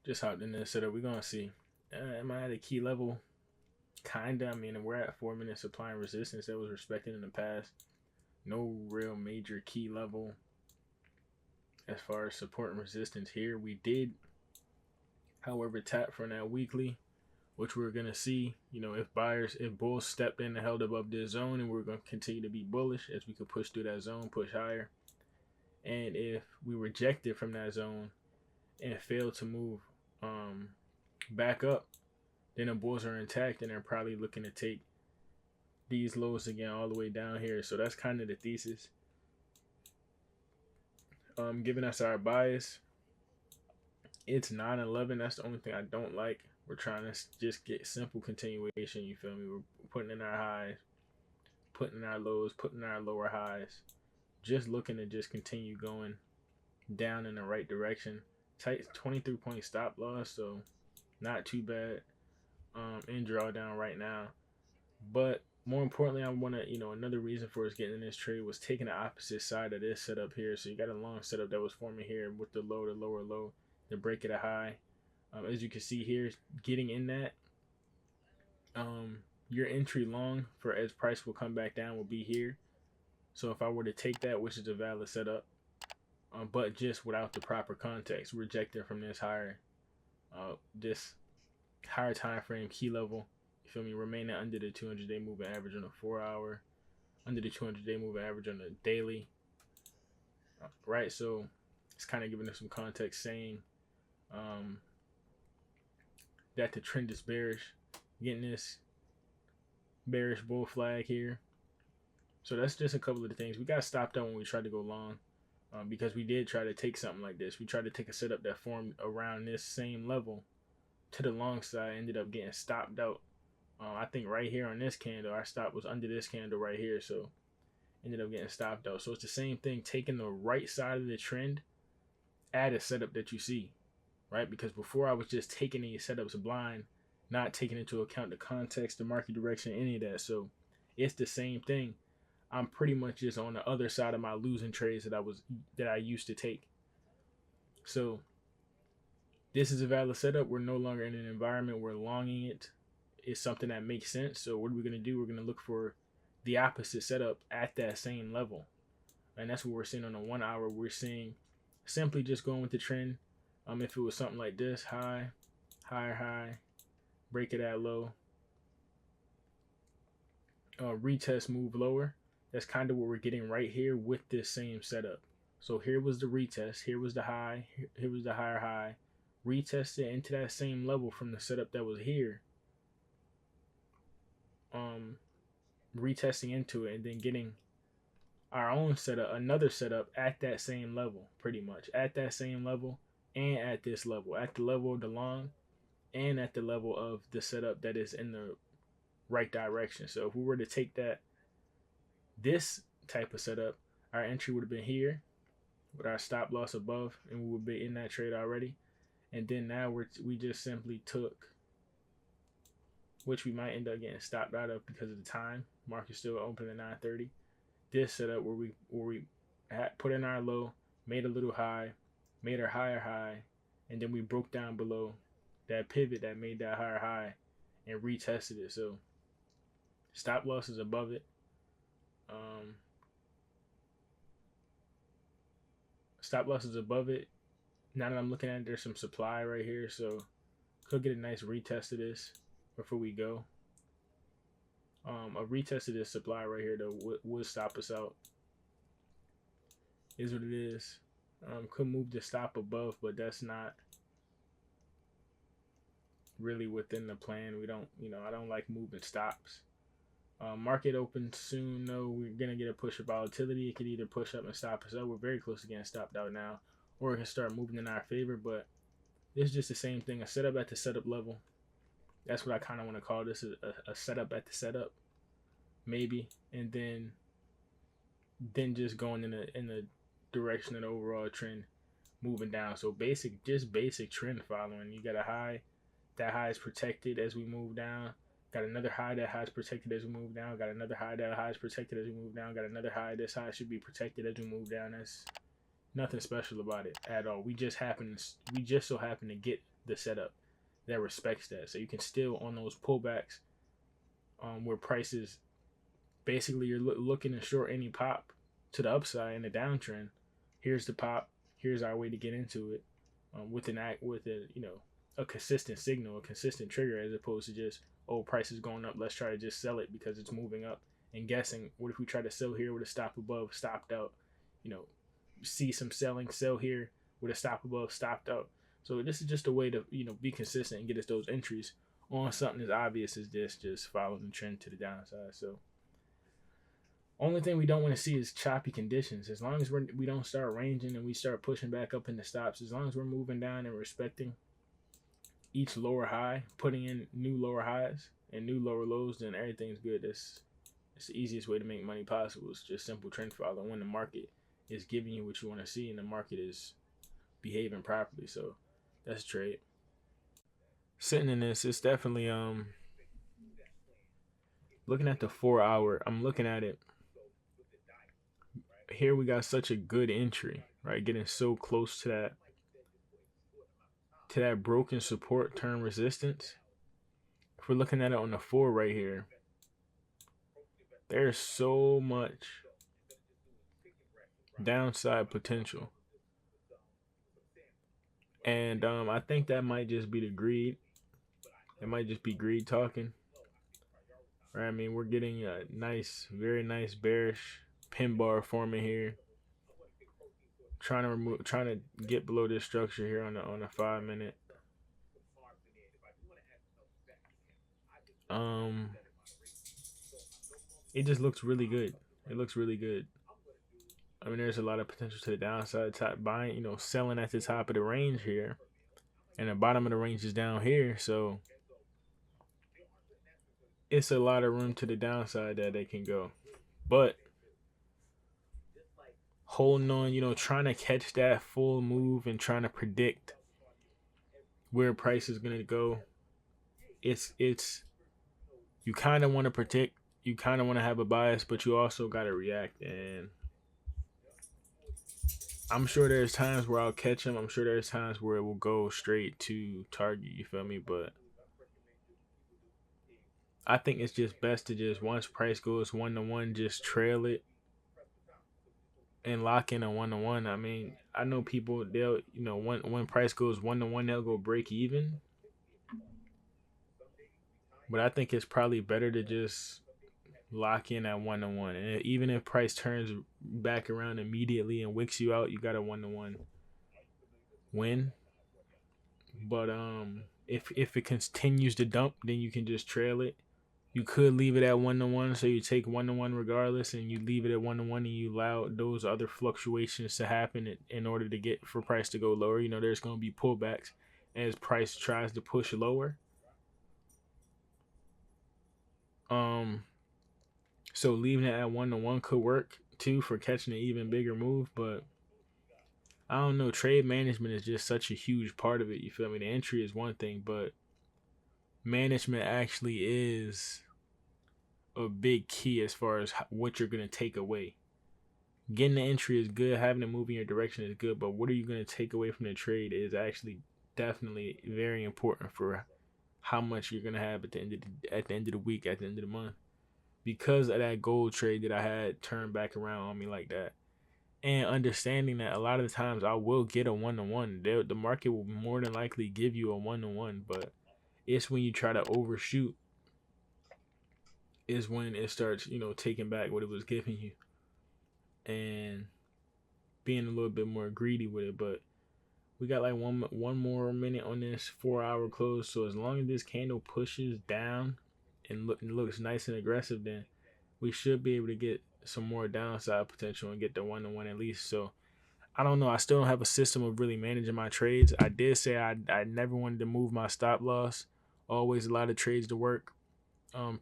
Just hopped in this setup. We're gonna see. Am I at a key level? Kinda. I mean, we're at 4 minutes supply and resistance that was respected in the past. No real major key level as far as support and resistance here. We did, however, tap for that weekly, which we're gonna see. If bulls stepped in and held above this zone, and we're gonna continue to be bullish as we could push through that zone, push higher. And if we rejected from that zone and failed to move um, back up, then the bulls are intact and they're probably looking to take these lows again all the way down here. So that's kind of the thesis. Giving us our bias, it's 9-11. That's the only thing I don't like. We're trying to just get simple continuation. You feel me? We're putting in our highs, putting in our lows, putting in our lower highs. Just looking to just continue going down in the right direction. Tight 23-point stop loss, so not too bad. In drawdown right now. But more importantly, I want to, another reason for us getting in this trade was taking the opposite side of this setup here. So you got a long setup that was forming here with the low, the lower low, the break at a high. As you can see here, getting in that, your entry long for as price will come back down will be here. So if I were to take that, which is a valid setup, but just without the proper context, rejecting from this higher time frame key level, you feel me, remaining under the 200-day moving average on a 4-hour, under the 200-day moving average on a daily, right? So it's kind of giving us some context saying that the trend is bearish, getting this bearish bull flag here. So that's just a couple of the things. We got stopped out when we tried to go long, because we did try to take something like this. We tried to take a setup that formed around this same level to the long side, ended up getting stopped out. I think right here on this candle, our stop was under this candle right here, so ended up getting stopped out. So it's the same thing, taking the right side of the trend at a setup that you see, right? Because before I was just taking these setups blind, not taking into account the context, the market direction, any of that. So it's the same thing. I'm pretty much just on the other side of my losing trades that I used to take. So this is a valid setup. We're no longer in an environment where longing it is something that makes sense. So what are we going to do? We're going to look for the opposite setup at that same level. And that's what we're seeing on the 1 hour. We're seeing simply just going with the trend. If it was something like this, high, higher high, break it at low, retest, move lower. That's kind of what we're getting right here with this same setup. So here was the retest, here was the high, here was the higher high, retested into that same level from the setup that was here, retesting into it, and then getting our own setup, another setup at that same level, pretty much at that same level, and at this level, at the level of the long, and at the level of the setup that is in the right direction. So if we were to take this type of setup, our entry would have been here with our stop loss above, and we would be in that trade already. And then now we just simply took, which we might end up getting stopped out of because of the time. Market's still open at 9:30. This setup where we put in our low, made a little high, made our higher high, and then we broke down below that pivot that made that higher high and retested it. So stop loss is above it. Stop loss is above it. Now that I'm looking at it, there's some supply right here, so could get a nice retest of this before we go. A retest of this supply right here though would stop us out. Is what it is. Could move the stop above, but that's not really within the plan. We don't, I don't like moving stops. Market opens soon though. We're gonna get a push of volatility. It could either push up and stop us up. We're very close to getting stopped out now, or it can start moving in our favor. But it's just the same thing. A setup at the setup level. That's what I kind of want to call this, a setup at the setup, maybe, and then just going in the direction of the overall trend, moving down. So basic trend following. You got a high, that high is protected as we move down. Got another high, that high is protected as we move down. Got another high, that high is protected as we move down. Got another high, this high should be protected as we move down. That's nothing special about it at all. We just so happen to get the setup that respects that. So you can still on those pullbacks, where prices basically you're looking to short any pop to the upside in the downtrend. Here's the pop. Here's our way to get into it, with an act with a a consistent signal, a consistent trigger, as opposed to just, oh, price is going up, let's try to just sell it because it's moving up, and guessing what if we try to sell here with a stop above, stopped out, you know, see some selling, sell here with a stop above, stopped out. So this is just a way to be consistent and get us those entries on something as obvious as this, just following the trend to the downside. So only thing we don't want to see is choppy conditions. As long as we don't start ranging and we start pushing back up in the stops, as long as we're moving down and respecting each lower high, putting in new lower highs and new lower lows, then everything's good. It's the easiest way to make money possible. It's just simple trend following when the market is giving you what you want to see and the market is behaving properly. So that's trade. Sitting in this, it's definitely looking at the 4 hour. I'm looking at it here. We got such a good entry, right? Getting so close to that broken support turn resistance. If we're looking at it on the 4 right here, there's so much downside potential. And I think that might just be the greed. It might just be greed talking. Right? I mean, we're getting a nice, very nice bearish pin bar forming here. Trying to get below this structure here on a 5 minute. It just looks really good. It looks really good. I mean, there's a lot of potential to the downside. Top buying, selling at the top of the range here, and the bottom of the range is down here. So it's a lot of room to the downside that they can go. But holding on, trying to catch that full move and trying to predict where price is gonna go. It's you kind of want to predict. You kind of want to have a bias, but you also got to react. And I'm sure there's times where I'll catch him. I'm sure there's times where it will go straight to target. You feel me? But I think it's just best to just, once price goes 1-to-1, just trail it and lock in a 1-to-1. I mean, I know people, they'll, when price goes 1-to-1, they'll go break even. But I think it's probably better to just lock in at 1-to-1. And even if price turns back around immediately and wicks you out, you got a 1-to-1 win. But if it continues to dump, then you can just trail it. You could leave it at 1-to-1, so you take 1-to-1 regardless, and you leave it at 1-to-1, and you allow those other fluctuations to happen in order to get for price to go lower. There's going to be pullbacks as price tries to push lower. So leaving it at 1-to-1 could work too for catching an even bigger move, but I don't know. Trade management is just such a huge part of it. You feel me? The entry is one thing, but management actually is a big key as far as what you're going to take away. Getting the entry is good. Having it move in your direction is good, but what are you going to take away from the trade is actually definitely very important for how much you're going to have at the end of the week, at the end of the month. Because of that gold trade that I had turned back around on me like that. And understanding that a lot of the times I will get a 1-to-1. The market will more than likely give you a 1-to-1, but it's when you try to overshoot is when it starts, taking back what it was giving you and being a little bit more greedy with it. But we got like one more minute on this 4-hour close. So as long as this candle pushes down and looks nice and aggressive, then we should be able to get some more downside potential and get the 1-to-1 at least. So I don't know. I still don't have a system of really managing my trades. I did say I never wanted to move my stop loss. Always a lot of trades to work.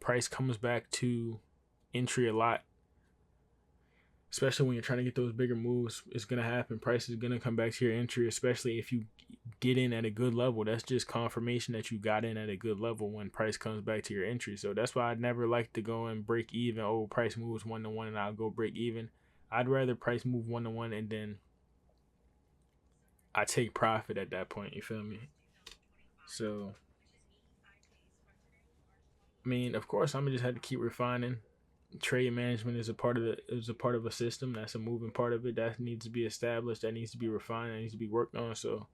Price comes back to entry a lot, especially when you're trying to get those bigger moves. It's gonna happen. Price is gonna come back to your entry, especially if you get in at a good level. That's just confirmation that you got in at a good level when price comes back to your entry. So that's why I never like to go and break even. Oh, price moves 1-to-1 and I'll go break even. I'd rather price move 1-to-1 and then I take profit at that point. You feel me? So I mean, of course, I'm gonna just have to keep refining. Trade management is a part of a system. That's a moving part of it that needs to be established. That needs to be refined. That needs to be worked on. So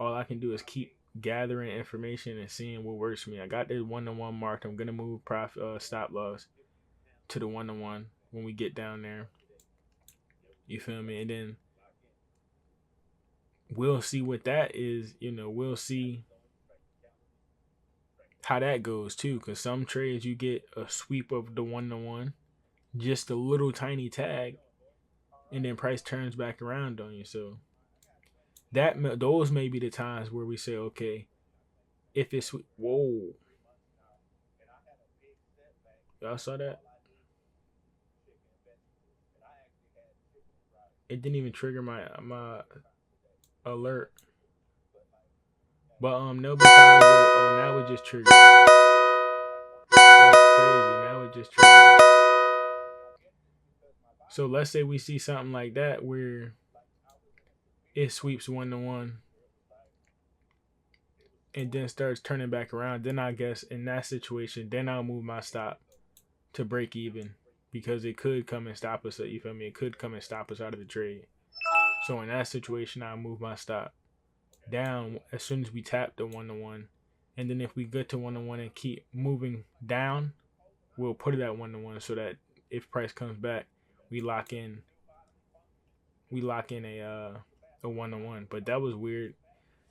all I can do is keep gathering information and seeing what works for me. I got this 1-to-1 marked. I'm gonna move profit stop loss to the 1-to-1 when we get down there. You feel me? And then we'll see what that is. We'll see how that goes too. Because some trades you get a sweep of the 1-to-1, just a little tiny tag, and then price turns back around on you. So those may be the times where we say, okay, if it's whoa, y'all saw that? It didn't even trigger my alert. But there'll be times where now it just triggered. That's crazy. Now it just triggered. So let's say we see something like that where it sweeps 1-to-1 and then starts turning back around. Then I guess in that situation, then I'll move my stop to break even because it could come and stop us. You feel me? It could come and stop us out of the trade. So in that situation, I'll move my stop down as soon as we tap the 1-to-1. And then if we get to 1-to-1 and keep moving down, we'll put it at 1-to-1 so that if price comes back, we lock in a 1-to-1. But that was weird.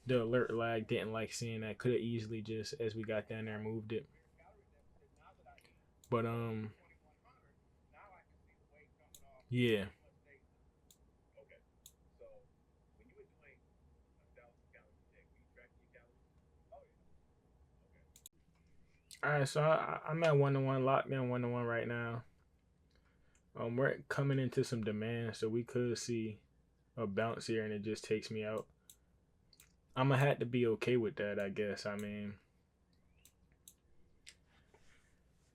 The alert lag didn't like seeing that. Could have easily just as we got down there moved it. But yeah. All right, so I'm at 1-to-1, locked in 1-to-1 right now. We're coming into some demand, so we could see a bounce here, and it just takes me out. I'm gonna have to be okay with that, I guess. I mean,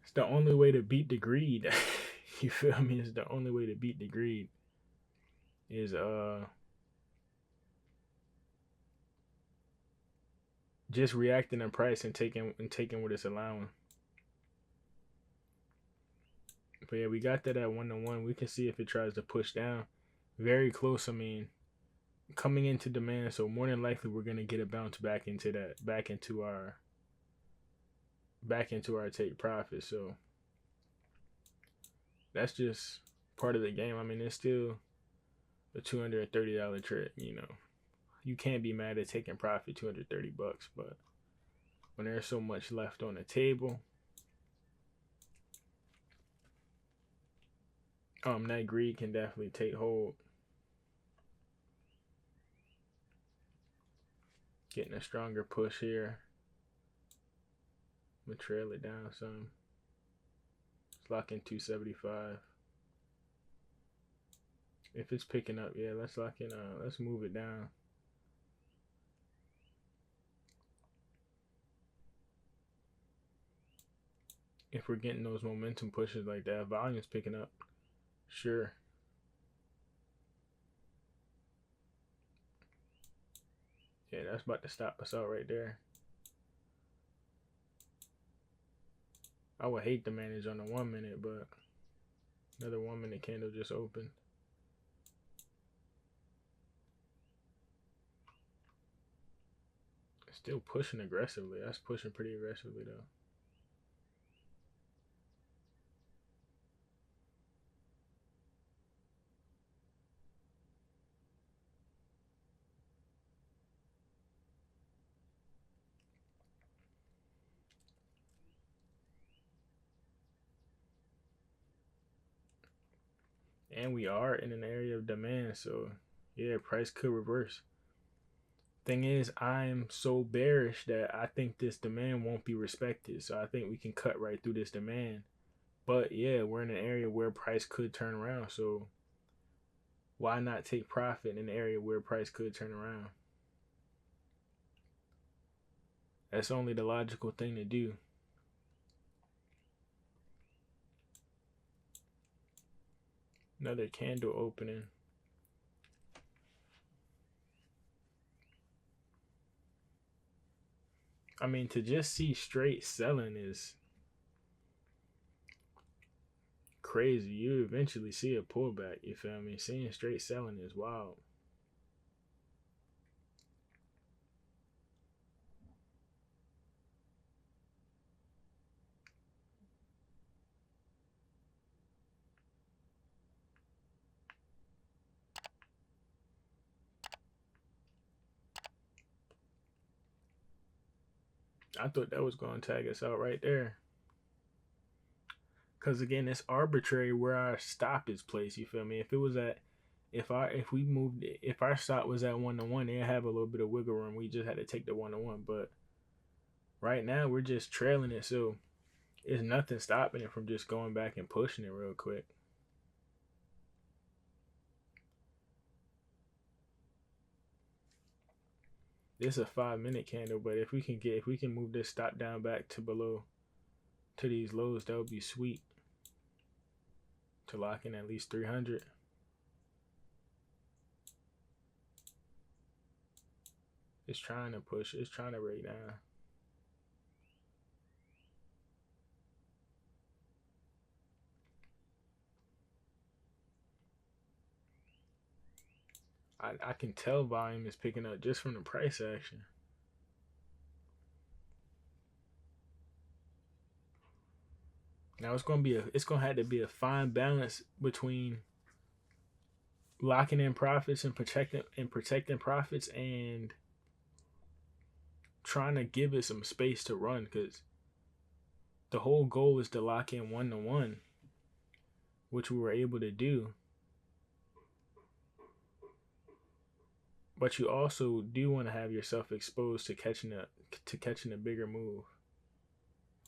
it's the only way to beat the greed. You feel me? It's the only way to beat the greed is just reacting to price and taking what it's allowing. But yeah, we got that at 1-to-1. We can see if it tries to push down. Very close. I mean, coming into demand, so more than likely we're gonna get a bounce back into our take profit. So that's just part of the game. I mean, it's still a $230 trade. You can't be mad at taking profit $230, but when there's so much left on the table, that greed can definitely take hold. Getting a stronger push here. I'm gonna trail it down some. Let's lock in 275. If it's picking up, yeah, let's lock in. Let's move it down. If we're getting those momentum pushes like that, volume's picking up. Sure. Yeah, that's about to stop us out right there. I would hate to manage on the 1 minute, but another 1 minute candle just opened. Still pushing aggressively. That's pushing pretty aggressively though. And we are in an area of demand, so yeah, price could reverse. Thing is, I'm so bearish that I think this demand won't be respected. So I think we can cut right through this demand. But yeah, we're in an area where price could turn around. So why not take profit in an area where price could turn around? That's only the logical thing to do. Another candle opening. I mean, to just see straight selling is crazy. You eventually see a pullback. You feel me? Seeing straight selling is wild. I thought that was going to tag us out right there. Because again, it's arbitrary where our stop is placed. You feel me? If it was at, if we moved, if our stop was at 1-1, they have a little bit of wiggle room. We just had to take the 1-1. But right now, we're just trailing it. So it's nothing stopping it from just going back and pushing it real quick. This is a 5-minute candle, but if we can move this stop down back to below to these lows, that would be sweet to lock in at least 300. It's trying to push. It's trying to break down. I can tell volume is picking up just from the price action. Now it's gonna have to be a fine balance between locking in profits and protecting profits and trying to give it some space to run, because the whole goal is to lock in 1-1, which we were able to do. But you also do want to have yourself exposed to catching a bigger move.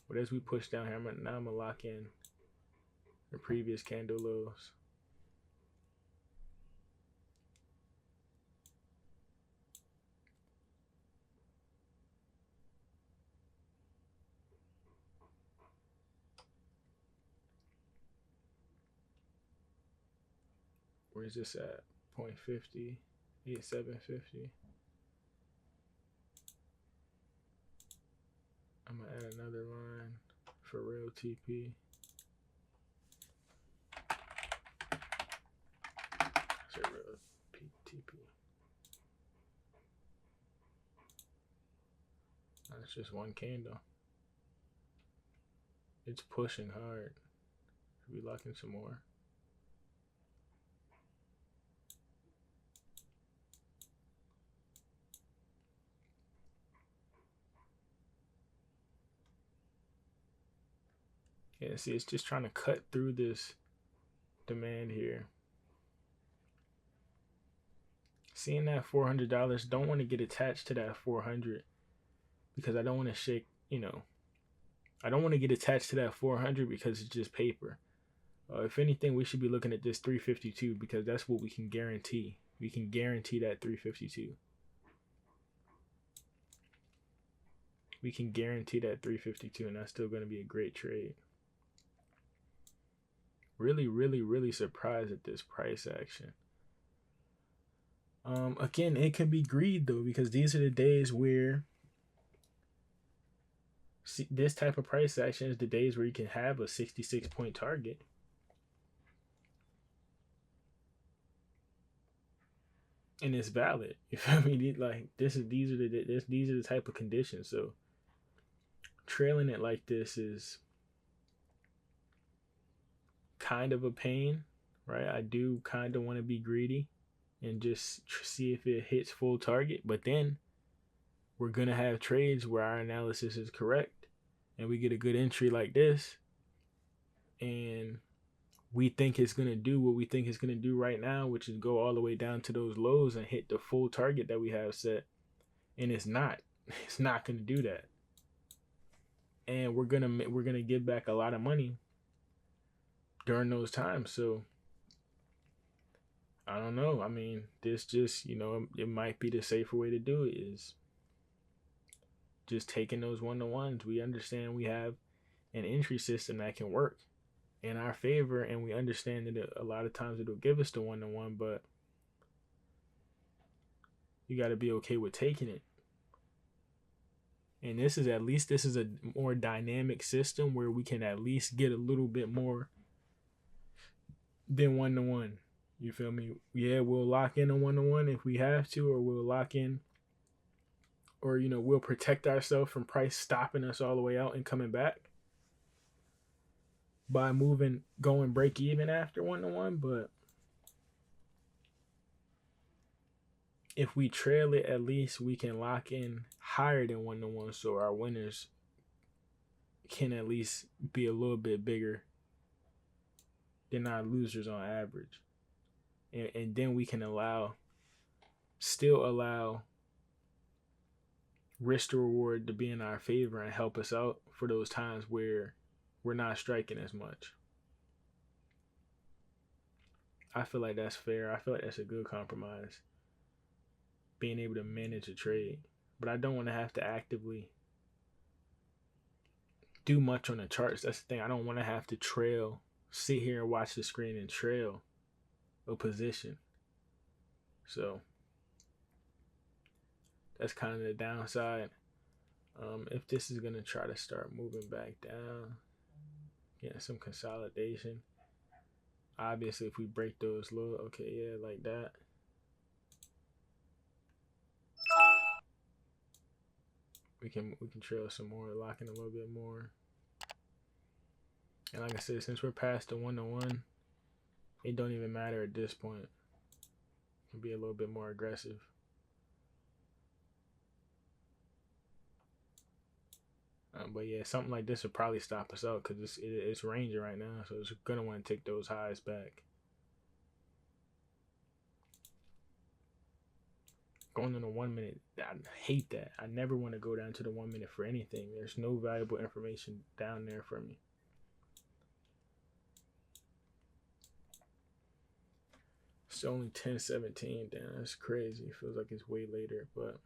But as we push down here, I'm gonna lock in the previous candle lows. Where's this at? 0.50, 8750. I'm gonna add another line for real TP. Say real TP. That's just one candle. It's pushing hard. Should we lock in some more? Yeah, see, it's just trying to cut through this demand here. Seeing that $400, don't want to get attached to that 400 because I don't want to shake, I don't want to get attached to that 400 because it's just paper. If anything, we should be looking at this 352 because that's what we can guarantee. We can guarantee that 352. We can guarantee that 352, and that's still going to be a great trade. Really, really, really surprised at this price action. Again, it could be greed though, because these are the days where this type of price action is the days where you can have a 66-point target. And it's valid. You feel me? Like these are the type of conditions. So trailing it like this is kind of a pain, right? I do kind of want to be greedy and just see if it hits full target, but then we're gonna have trades where our analysis is correct and we get a good entry like this, and we think it's gonna do what we think it's gonna do right now, which is go all the way down to those lows and hit the full target that we have set, and it's not gonna do that, and we're gonna give back a lot of money during those times. So I don't know. I mean, this just, it might be the safer way to do it is just taking those 1-1s. We understand we have an entry system that can work in our favor, and we understand that a lot of times it'll give us the 1-1, but you got to be okay with taking it. And this is at least this is a more dynamic system where we can at least get a little bit more than 1 to 1. You feel me? Yeah, we'll lock in a 1 to 1 if we have to, or we'll lock in, or we'll protect ourselves from price stopping us all the way out and coming back by going break even after 1 to 1. But if we trail it, at least we can lock in higher than 1 to 1, so our winners can at least be a little bit bigger than our losers on average. And then we can still allow risk to reward to be in our favor and help us out for those times where we're not striking as much. I feel like that's fair. I feel like that's a good compromise, being able to manage a trade. But I don't want to have to actively do much on the charts. That's the thing. I don't want to have to sit here and watch the screen and trail a position. So that's kind of the downside. If this is going to try to start moving back down, getting some consolidation. Obviously, if we break those low, okay, yeah, like that. We can trail some more, lock in a little bit more. And like I said, since we're past the 1 to 1, it don't even matter at this point. We'll be a little bit more aggressive. But yeah, something like this would probably stop us out because it's ranging right now, so it's gonna want to take those highs back. Going on the 1 minute, I hate that. I never want to go down to the 1 minute for anything. There's no valuable information down there for me. It's only 10:17. Damn, that's crazy. It feels like it's way later, but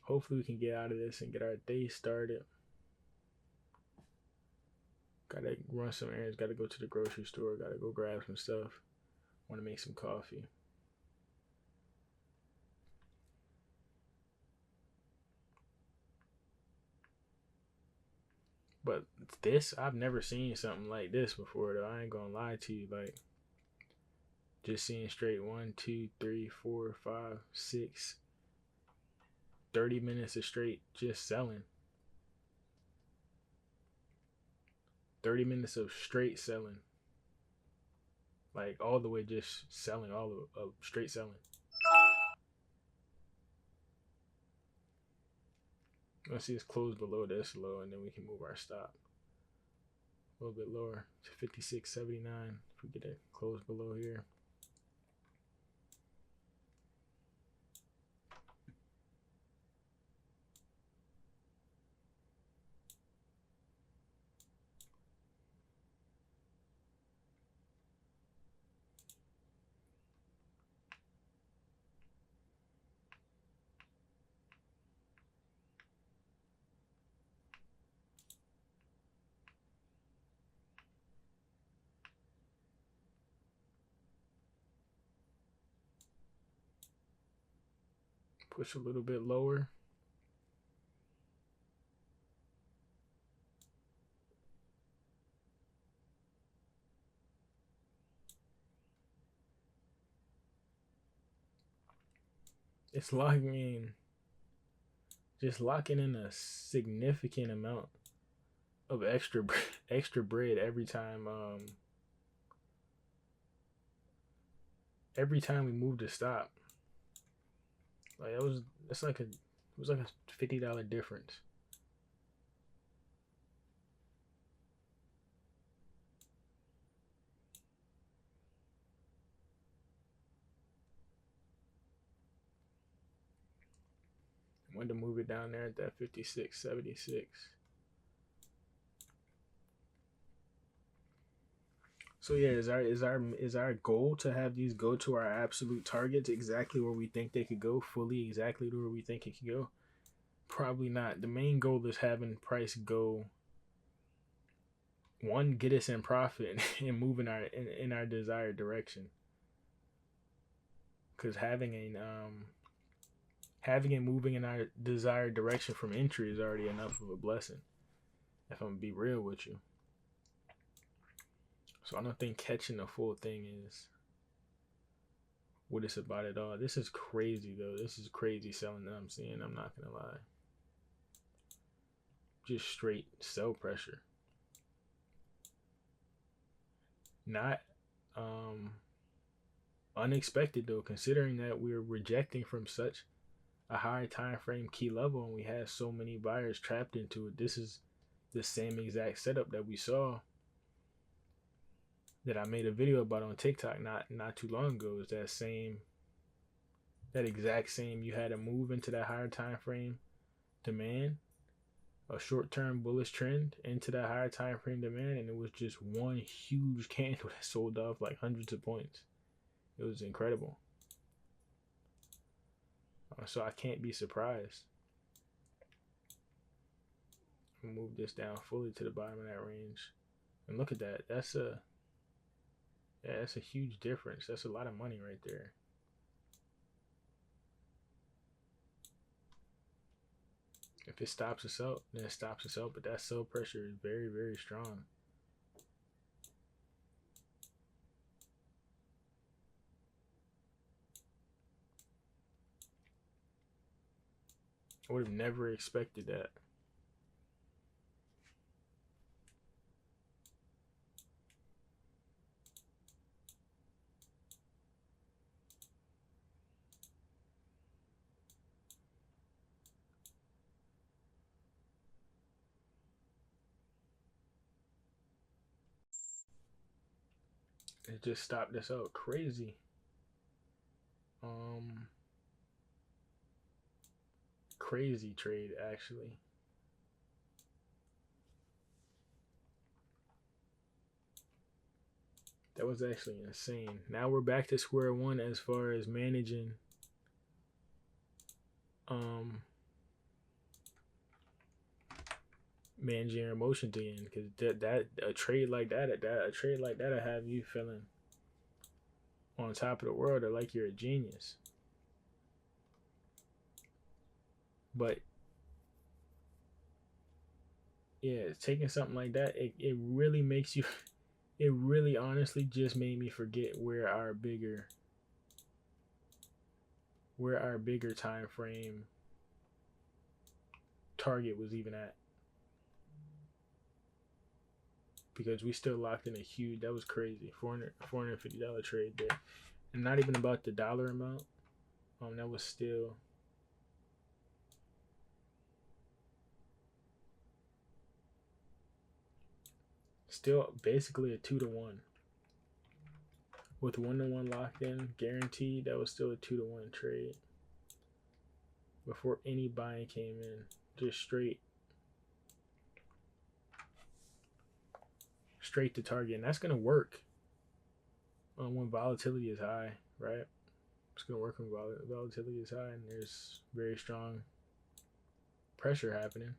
hopefully we can get out of this and get our day started. Gotta run some errands. Gotta go to the grocery store. Gotta go grab some stuff. Want to make some coffee. But I've never seen something like this before, though. I ain't gonna lie to you. Like, just seeing straight 1, 2, 3, 4, 5, 6, 30 minutes of straight just selling. 30 minutes of straight selling. Like, all the way just selling, all of straight selling. Let's see, it's closed below this low, and then we can move our stop a little bit lower to 56.79 if we get it closed below here. Push a little bit lower. It's locking in a significant amount of extra bread every time we move to stop. Like it was like a $50 difference. I wanted to move it down there at that 56.76. So yeah, is our goal to have these go to our absolute targets exactly where we think they could go, fully exactly to where we think it could go? Probably not. The main goal is having price go, one, get us in profit and move in our desired direction. Because having having it moving in our desired direction from entry is already enough of a blessing. If I'm gonna be real with you. So I don't think catching the full thing is what it's about at all. This is crazy though. This is crazy selling that I'm seeing. I'm not gonna lie. Just straight sell pressure. Not unexpected though, considering that we're rejecting from such a high time frame key level and we had so many buyers trapped into it. This is the same exact setup that we saw that I made a video about on TikTok not too long ago. Is that exact same, you had to move into that higher time frame demand, a short-term bullish trend into that higher time frame demand, and it was just one huge candle that sold off like hundreds of points. It was incredible. So I can't be surprised. Move this down fully to the bottom of that range, and look at that. That's a huge difference. That's a lot of money right there. If it stops us out, then it stops us out. But that sell pressure is very, very strong. I would have never expected that. It just stopped us out. Crazy. Crazy trade actually. That was actually insane. Now we're back to square one as far as managing managing your emotions again, because that a trade like that I have you feeling on top of the world or like you're a genius. But yeah, taking something like that, it really makes you it really honestly just made me forget where our bigger time frame target was even at, because we still locked in a huge, that was crazy, $450 trade there, and not even about the dollar amount. That was still basically a 2-to-1 with 1-to-1 locked in guaranteed. That was still a 2-to-1 trade before any buying came in. Just straight to target, and that's gonna work when volatility is high, right? It's gonna work when volatility is high and there's very strong pressure happening.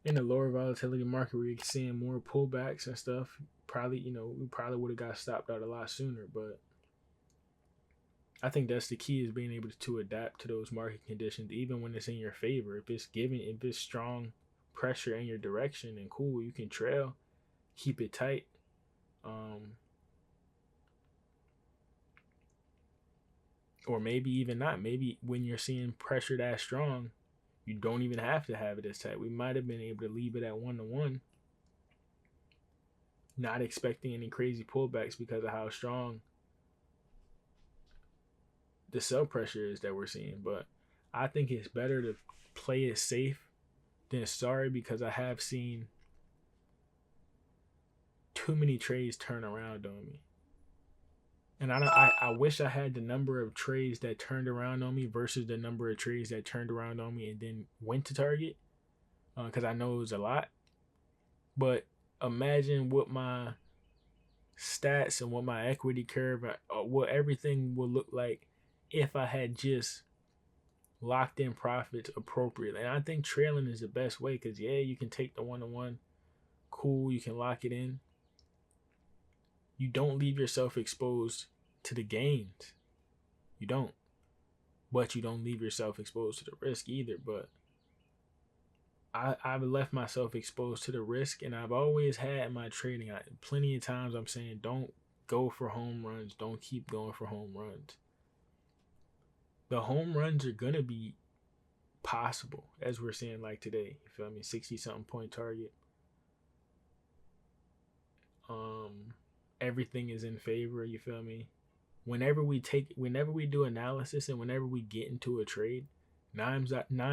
In the lower volatility market where you're seeing more pullbacks and stuff, probably, we probably would have got stopped out a lot sooner. But I think that's the key, is being able to adapt to those market conditions, even when it's in your favor. If it's strong pressure in your direction, and cool, you can trail, keep it tight. Or maybe even not. Maybe when you're seeing pressure that strong, you don't even have to have it as tight. We might have been able to leave it at 1-to-1, not expecting any crazy pullbacks because of how strong the sell pressure is that we're seeing. But I think it's better to play it safe than sorry, because I have seen too many trades turn around on me. And I wish I had the number of trades that turned around on me versus the number of trades that turned around on me and then went to target, because I know it was a lot. But imagine what my stats and what my equity curve, what everything would look like if I had just locked in profits appropriately. And I think trailing is the best way, because yeah, you can take the 1-to-1, cool, you can lock it in. You don't leave yourself exposed to the gains. You don't. But you don't leave yourself exposed to the risk either. But I've left myself exposed to the risk, and I've always had in my trading, plenty of times I'm saying, don't go for home runs. Don't keep going for home runs. The home runs are going to be possible, as we're seeing like today. You feel me? 60-something point target. Everything is in favor. You feel me? Whenever we do analysis and whenever we get into a trade, nine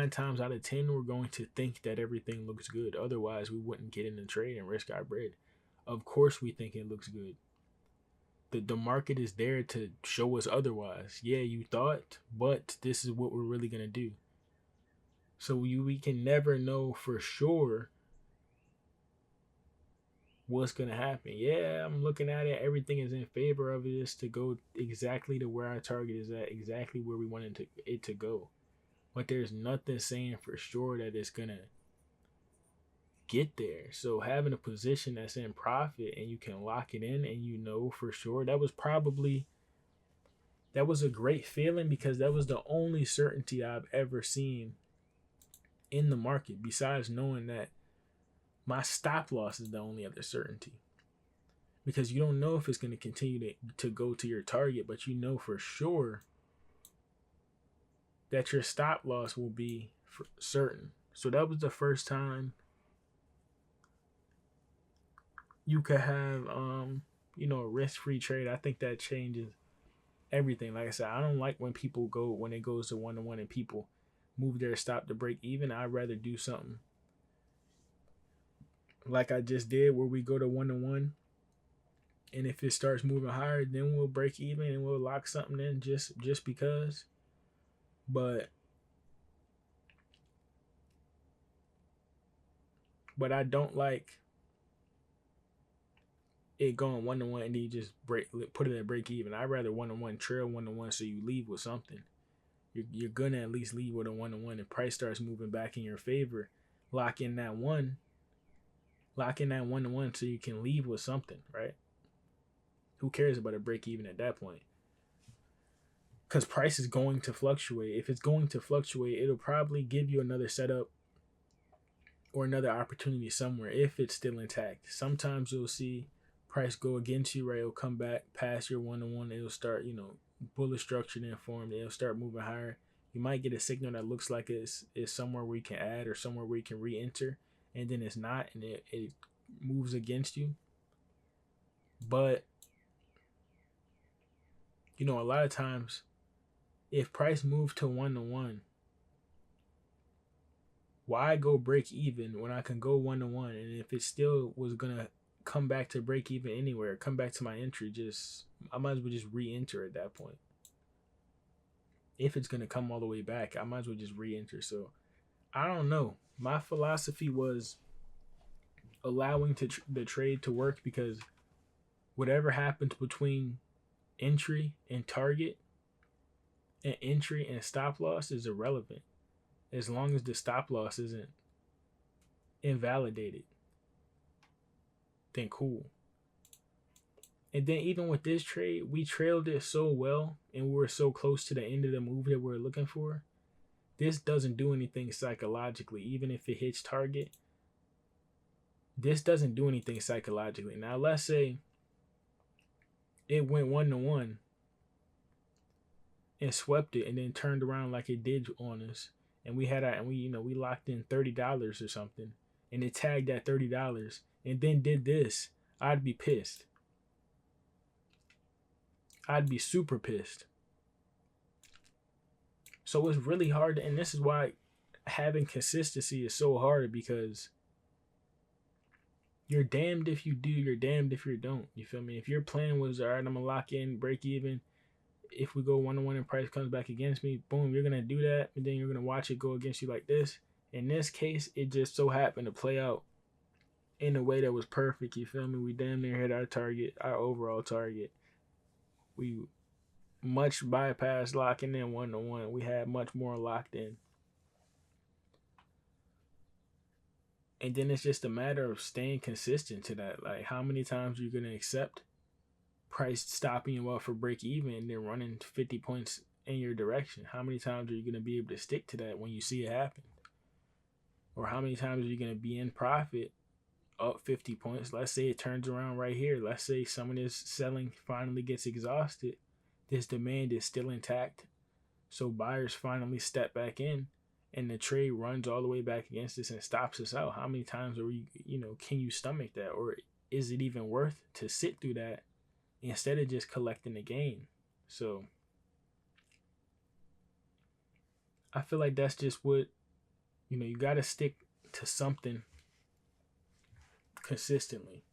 times out of 10, we're going to think that everything looks good. Otherwise, we wouldn't get in the trade and risk our bread. Of course, we think it looks good. The market is there to show us otherwise. Yeah, you thought, but this is what we're really going to do. So we can never know for sure what's going to happen. Yeah, I'm looking at it. Everything is in favor of this to go exactly to where our target is at, exactly where we wanted it to go. But there's nothing saying for sure that it's going to get there. So having a position that's in profit and you can lock it in and you know for sure, that was a great feeling, because that was the only certainty I've ever seen in the market, besides knowing that my stop loss is the only other certainty. Because you don't know if it's going to continue to go to your target, but you know for sure that your stop loss will be for certain. So that was the first time you could have a risk-free trade. I think that changes everything. Like I said, I don't like when it goes to 1-to-1 and people move their stop to break even. I'd rather do something like I just did, where we go to 1-to-1, and if it starts moving higher, then we'll break even and we'll lock something in just because. But I don't like it going 1-to-1 and then you just put it at break even. I'd rather 1-to-1 trail 1-to-1, so you leave with something. You're gonna at least leave with a 1-to-1. If price starts moving back in your favor, lock in that 1-to-1 so you can leave with something, right? Who cares about a break even at that point? Because price is going to fluctuate. If it's going to fluctuate, it'll probably give you another setup or another opportunity somewhere if it's still intact. Sometimes you'll see price go against you, right? It'll come back past your 1-to-1. It'll start, bullish structured and formed. It'll start moving higher. You might get a signal that looks like it's somewhere where you can add or somewhere where you can re-enter, and then it's not, and it moves against you. But a lot of times, if price moves to 1-to-1, why go break even when I can go 1-to-1? And if it still was gonna come back to break even anywhere, come back to my entry, I might as well just re-enter at that point. If it's gonna come all the way back, I might as well just re-enter. So I don't know. My philosophy was allowing the trade to work, because whatever happens between entry and target and entry and stop loss is irrelevant, as long as the stop loss isn't invalidated. Then cool. And then even with this trade, we trailed it so well and we were so close to the end of the move that we're looking for. This doesn't do anything psychologically. Even if it hits target, this doesn't do anything psychologically. Now let's say it went 1-to-1 and swept it and then turned around like it did on us, and we locked in $30 or something, and it tagged that $30 and then did this. I'd be pissed. I'd be super pissed. So it's really hard, and this is why having consistency is so hard, because you're damned if you do, you're damned if you don't. You feel me? If your plan was, all right, I'm gonna lock in, break even. If we go 1-to-1 and price comes back against me, boom, you're gonna do that, and then you're gonna watch it go against you like this. In this case, it just so happened to play out in a way that was perfect. You feel me? We damn near hit our target, our overall target. We much bypassed locking in 1-to-1. We had much more locked in. And then it's just a matter of staying consistent to that. Like, how many times are you going to accept price stopping you up for break even and then running 50 points in your direction? How many times are you going to be able to stick to that when you see it happen? Or how many times are you going to be in profit up 50 points? Let's say it turns around right here. Let's say some of this selling finally gets exhausted. This demand is still intact. So buyers finally step back in and the trade runs all the way back against us and stops us out. How many times are can you stomach that? Or is it even worth to sit through that instead of just collecting the gain? So I feel like that's just what, you got to stick to something consistently.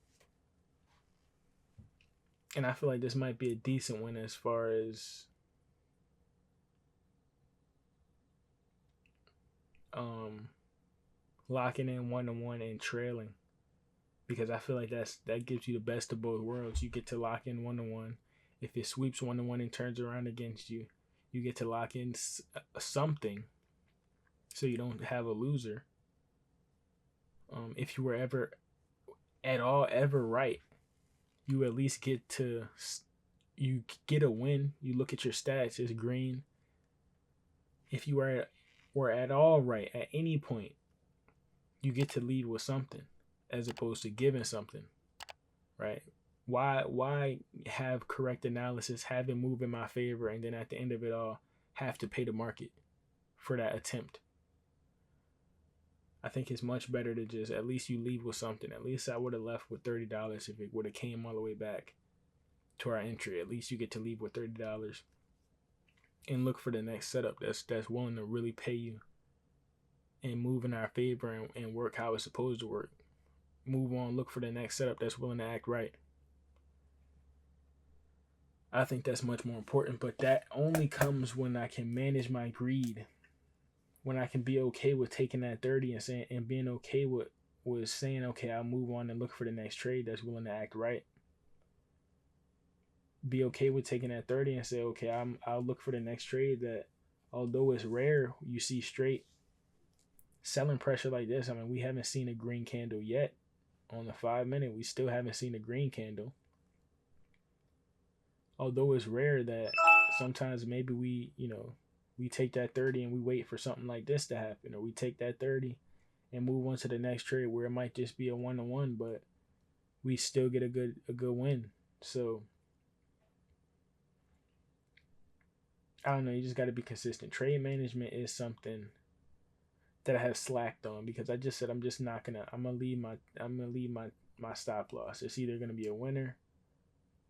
And I feel like this might be a decent one as far as locking in 1-to-1 and trailing, because I feel like that gives you the best of both worlds. You get to lock in 1-to-1. If it sweeps 1-to-1 and turns around against you, you get to lock in something, so you don't have a loser. If you were ever right, you at least get a win. You look at your stats, it's green. If you were at all right at any point, you get to lead with something as opposed to giving something, right? Why have correct analysis, have it move in my favor, and then at the end of it all have to pay the market for that attempt? I think it's much better to just, at least you leave with something. At least I would have left with $30 if it would have came all the way back to our entry. At least you get to leave with $30 and look for the next setup that's willing to really pay you and move in our favor and work how it's supposed to work. Move on, look for the next setup that's willing to act right. I think that's much more important, but that only comes when I can manage my greed, when I can be okay with taking that 30 and being okay with saying, okay, I'll move on and look for the next trade that's willing to act right. Be okay with taking that 30 and say, okay, I'll look for the next trade that, although it's rare, you see straight selling pressure like this. I mean, we haven't seen a green candle yet on the 5-minute. We still haven't seen a green candle. Although it's rare that sometimes maybe we take that 30 and we wait for something like this to happen, or we take that 30 and move on to the next trade where it might just be a 1-to-1, but we still get a good win. So I don't know, you just got to be consistent. Trade management is something that I have slacked on, because I just said I'm gonna leave my stop loss. It's either gonna be a winner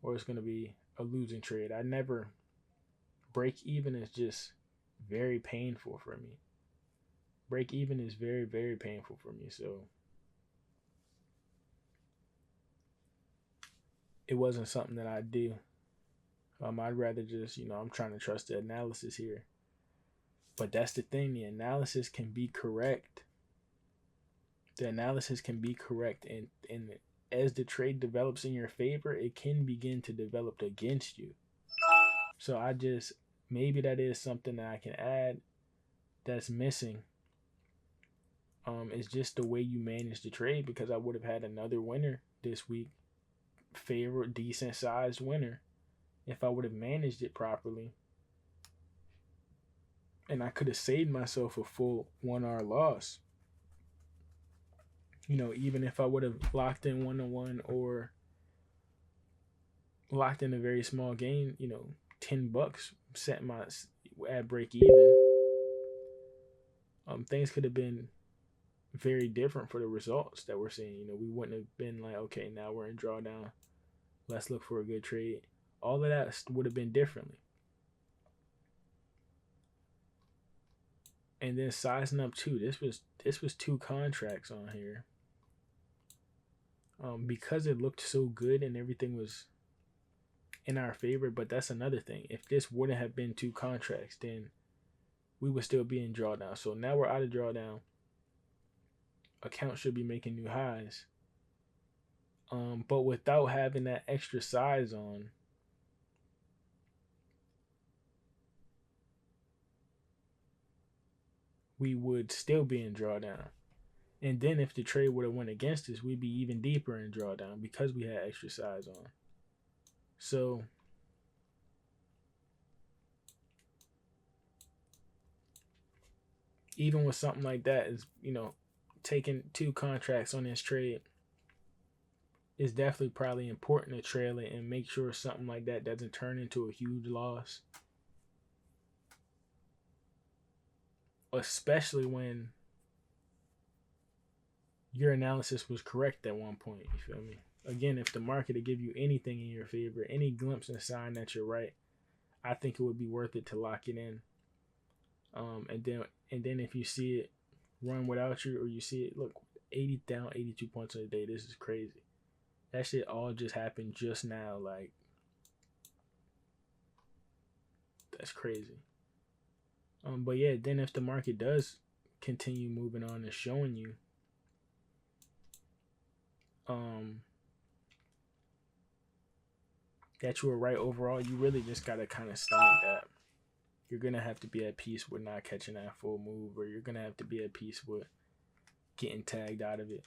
or it's gonna be a losing trade. I never break even. Is just very painful for me. Break even is very, very painful for me. So it wasn't something that I do. I'd rather just, I'm trying to trust the analysis here. But that's the thing, the analysis can be correct. The analysis can be correct, and as the trade develops in your favor, it can begin to develop against you. So maybe that is something that I can add that's missing. It's just the way you manage the trade, because I would have had another winner this week, favorite, decent sized winner, if I would have managed it properly. And I could have saved myself a full 1 hour loss. Even if I would have locked in 1-to-1 or locked in a very small gain, $10 set my at break even. Things could have been very different for the results that we're seeing. We wouldn't have been like, okay, now we're in drawdown, let's look for a good trade. All of that would have been differently. And then sizing up too. This was 2 contracts on here. Because it looked so good and everything was in our favor. But that's another thing. If this wouldn't have been 2 contracts, then we would still be in drawdown. So now we're out of drawdown. Account should be making new highs. But without having that extra size on, we would still be in drawdown. And then if the trade would have went against us, we'd be even deeper in drawdown because we had extra size on. So even with something like that, is taking two contracts on this trade is definitely probably important to trail it and make sure something like that doesn't turn into a huge loss, especially when your analysis was correct at one point. You feel me? Again, if the market will give you anything in your favor, any glimpse and sign that you're right, I think it would be worth it to lock it in. And then if you see it run without you, or you see it look 80 down, 82 points in a day, this is crazy. That shit all just happened just now. Like, that's crazy. But yeah, then if the market does continue moving on and showing you that you were right overall, you really just gotta kind of stomach that. You're gonna have to be at peace with not catching that full move, or you're gonna have to be at peace with getting tagged out of it.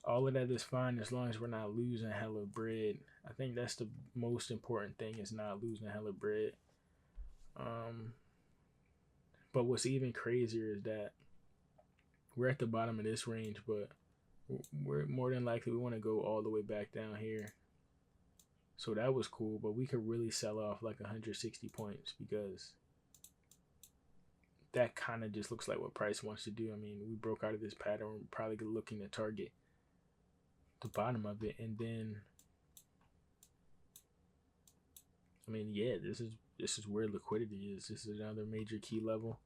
All of that is fine as long as we're not losing hella bread. I think that's the most important thing, is not losing hella bread. But what's even crazier is that we're at the bottom of this range, but we're more than likely we want to go all the way back down here. So that was cool, but we could really sell off like 160 points, because that kind of just looks like what price wants to do. I mean, we broke out of this pattern. We're probably looking to target the bottom of it, and then I mean, yeah, this is where liquidity is. This is another major key level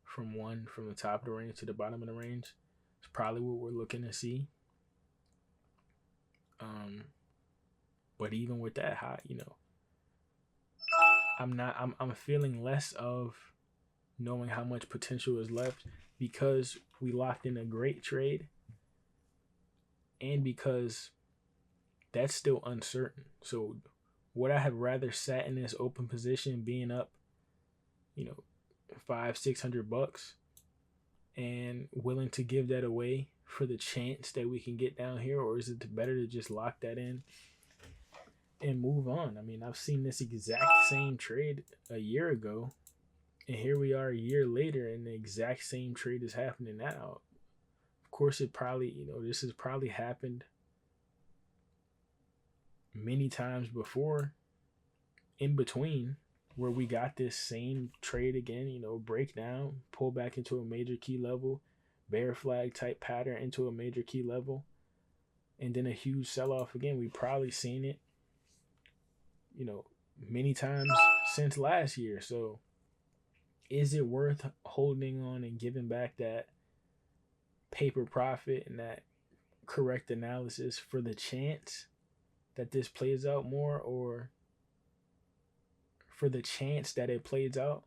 from the top of the range to the bottom of the range. It's probably what we're looking to see. But even with that high, I'm feeling less of knowing how much potential is left, because we locked in a great trade, and because that's still uncertain. So would I have rather sat in this open position being up, $500-600 and willing to give that away for the chance that we can get down here? Or is it better to just lock that in and move on? I mean, I've seen this exact same trade a year ago, and here we are a year later, and the exact same trade is happening now. Of course, it probably, this has probably happened many times before in between, where we got this same trade again, break down, pull back into a major key level, bear flag type pattern into a major key level, and then a huge sell off again. We probably seen it, many times since last year. So is it worth holding on and giving back that paper profit and that correct analysis for the chance that this plays out more, or for the chance that it plays out,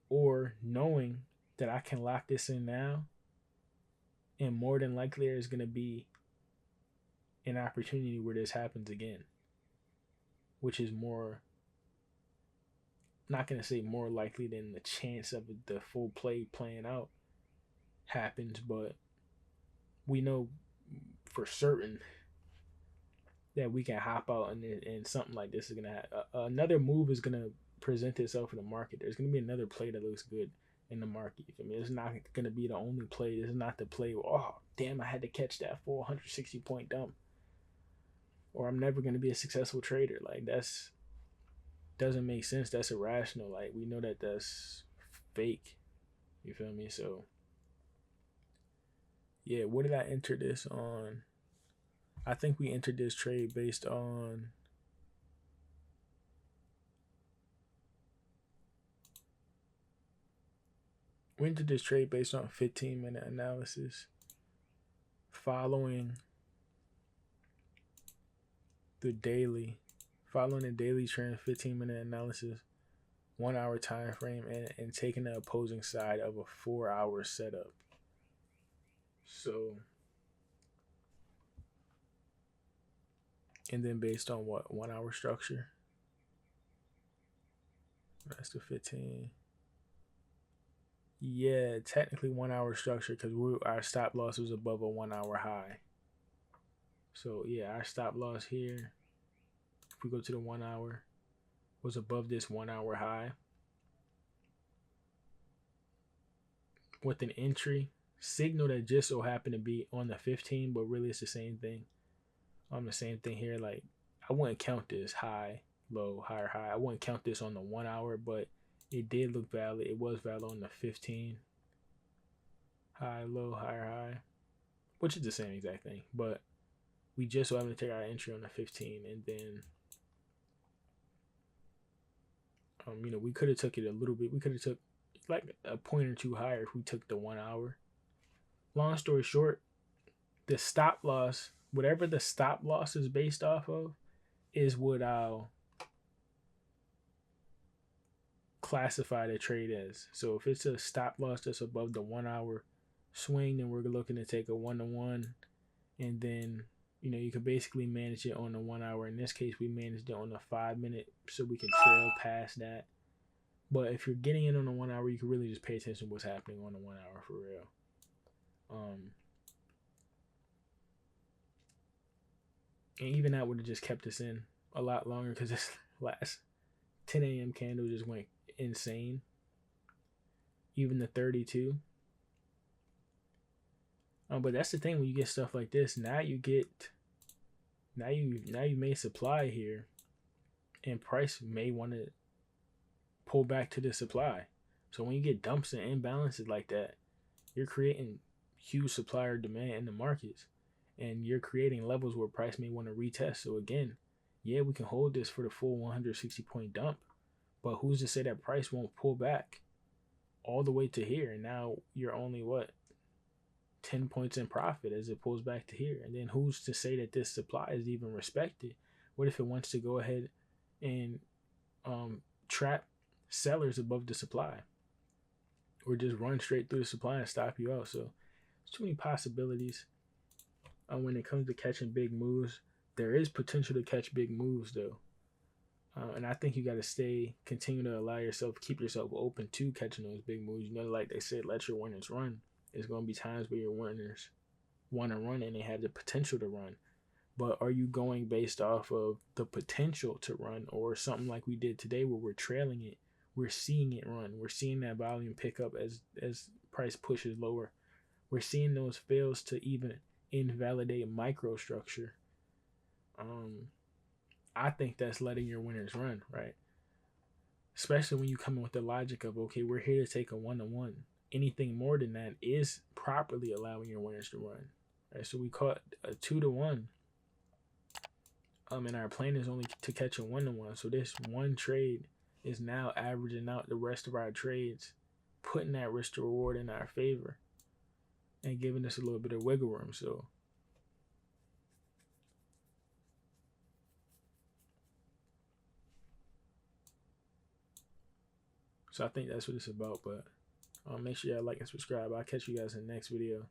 or knowing that I can lock this in now, and more than likely there's going to be an opportunity where this happens again, which is more, not going to say more likely than the chance of the full play playing out happens, but we know for certain that we can hop out, and something like this is going to happen. Another move is going to present itself in the market. There's going to be another play that looks good in the market. I mean, it's not going to be the only play. This is not the play where, oh, damn, I had to catch that 460 point dump, or I'm never going to be a successful trader. Like, that's doesn't make sense. That's irrational. Like, we know that that's fake. You feel me? So, yeah, what did I enter this on? I think we entered this trade based on a 15-minute analysis, following the daily trend, 15-minute analysis, 1 hour time frame, and taking the opposing side of a 4-hour setup. So, and then based on what, 1 hour structure? That's the 15. Yeah, technically 1 hour structure, because our stop loss was above a 1 hour high. So yeah, our stop loss here, if we go to the 1 hour, was above this 1 hour high. with an entry signal that just so happened to be on the 15, but really it's the same thing. The same thing here. Like, I wouldn't count this high, low, higher, high. I wouldn't count this on the 1 hour, but it did look valid. It was valid on the 15. High, low, higher, high, which is the same exact thing. But we just so happened to take our entry on the 15, and then we could have took it a little bit. We could have took like a point or two higher if we took the 1 hour. Long story short, the stop loss, whatever the stop loss is based off of, is what I'll classify the trade as. So if it's a stop loss that's above the 1 hour swing, then we're looking to take a 1-to-1, and then you could basically manage it on the 1 hour. In this case, we managed it on the 5 minute, so we can trail past that. But if you're getting in on the 1 hour, you can really just pay attention to what's happening on the 1 hour for real. And even that would have just kept us in a lot longer, because this last 10 a.m. candle just went insane. Even the 32. But that's the thing when you get stuff like this. Now you made supply here, and price may want to pull back to the supply. So when you get dumps and imbalances like that, you're creating huge supplier demand in the markets, and you're creating levels where price may want to retest. So again, yeah, we can hold this for the full 160 point dump, but who's to say that price won't pull back all the way to here? And now you're only 10 points in profit as it pulls back to here. And then who's to say that this supply is even respected? What if it wants to go ahead and trap sellers above the supply, or just run straight through the supply and stop you out? So there's too many possibilities. When it comes to catching big moves, there is potential to catch big moves though. And I think you got to continue to keep yourself open to catching those big moves. Like they said, let your winners run. There's going to be times where your winners want to run and they have the potential to run. But are you going based off of the potential to run, or something like we did today where we're trailing it? We're seeing it run. We're seeing that volume pick up as price pushes lower. We're seeing those fails to even invalidate microstructure. I think that's letting your winners run, right? Especially when you come in with the logic of, okay, we're here to take a 1-to-1. Anything more than that is properly allowing your winners to run. Right? So we caught a 2-to-1. And our plan is only to catch a 1-to-1. So this one trade is now averaging out the rest of our trades, putting that risk to reward in our favor, and giving us a little bit of wiggle room. So I think that's what it's about. But make sure y'all like and subscribe. I'll catch you guys in the next video.